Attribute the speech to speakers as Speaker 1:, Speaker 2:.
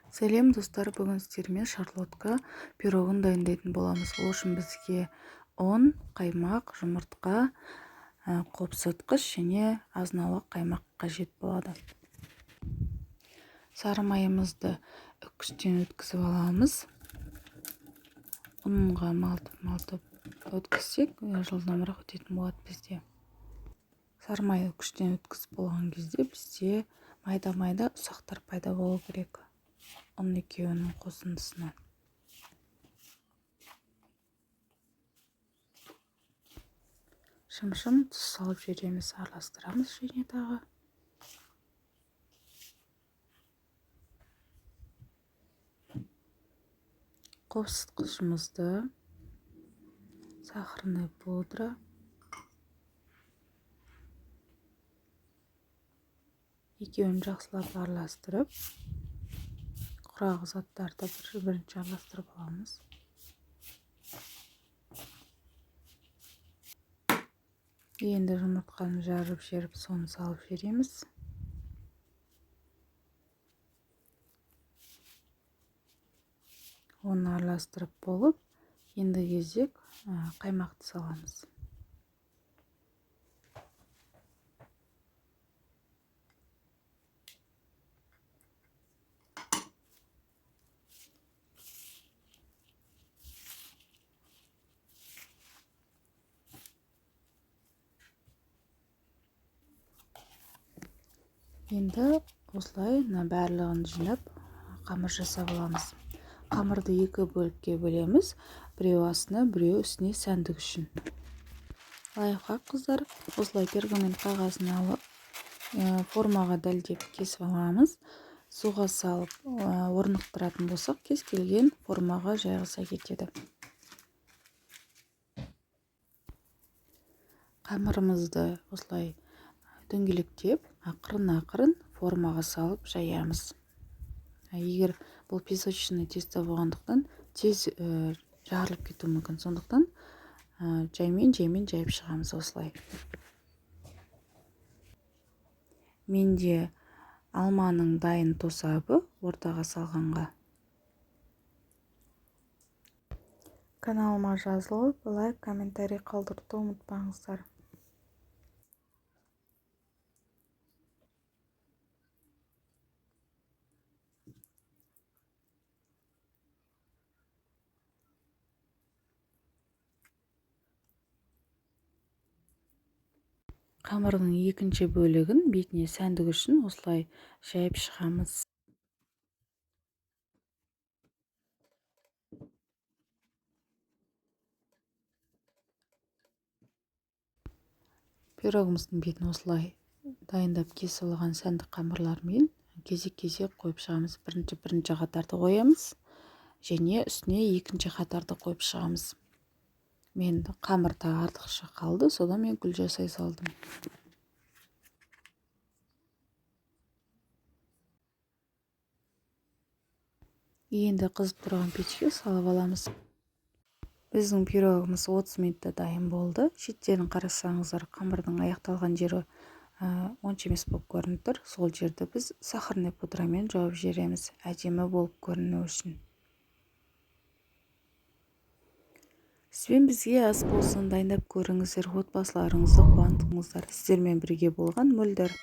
Speaker 1: Сәлем достар, бүгін сіздермен шарлотка пирогын дайындайтын боламыз. Ол үшін бізге ұн, қаймақ, жұмыртқа, қопсытқыш және азын-аулақ қаймақ қажет болады. Сары майымызды үккіштен өткізіп аламыз. Ұнға малтып өткізсек, жылдамырақ өтетін болады бізде. Сары май үккіштен өткізіп болған кезде бізде майда ұсақтар пайда болу керек. ұн екеуінің қосындысынан. Шым-шым тұз салып жібереміз, араластырамыз және тағы. Қопсытқышымызды, сахарный пудра, екеуін жақсылап араластырып, құрағы заттарды бірінші араластырып аламыз. Енді жұмыртқаны жарып соны салып жібереміз. Оны араластырып болып, енді кезек қаймақты саламыз. Енді осылай барлығын жинап қамыр жасап аламыз. Қамырды екі бөлікке бөлеміз. Біреу астына, біреу үстіне сәндік үшін. Лайфхак қыздар, осылай пергамент қағазын алып, формаға дәлдеп кесіп аламыз. Суға салып орнықтыратын болсақ, кез келген формаға жайғаса кетеді. Қамырымызды осылай дөңгелектеп, ақырын формаға салып жаямыз. Егер бұл песочный тесто болғандықтан тез жарылып кетуі мүмкін. Сондықтан жаймен жайып шығамыз осылай. Менде алманың дайын тосабы ортаға салғанға. Каналыма жазылып, лайк, комментарий қалдыруды ұмытпаңыздар. Қамырдың екінші бөлігін бетіне сәндік үшін осылай жайып шығамыз. Пирогымыздың бетін осылай дайындап кесіп алған сәндік қамырлармен кезек қойып шығамыз. Бірінші қатарды қоямыз және үстіне екінші қатарды қойып шығамыз. Мен қамырда артықша қалды, содан мен гүл жасай салдым. Енді қызып тұрған печке салып аламыз. Біздің пирогымыз 30 минутта дайын болды. Шеттерін қарасаңыздар, қамырдың аяқталған жері онша емес болып көрініп тұр. Сол жерді біз сахарный пудрамен жауып жібереміз, әдемі болып көріну үшін. Сізбен бізге ас болсын, дайындап көріңіздер, отбасыларыңызды қуантыңыздар. Сіздермен бірге болған Мөлдір.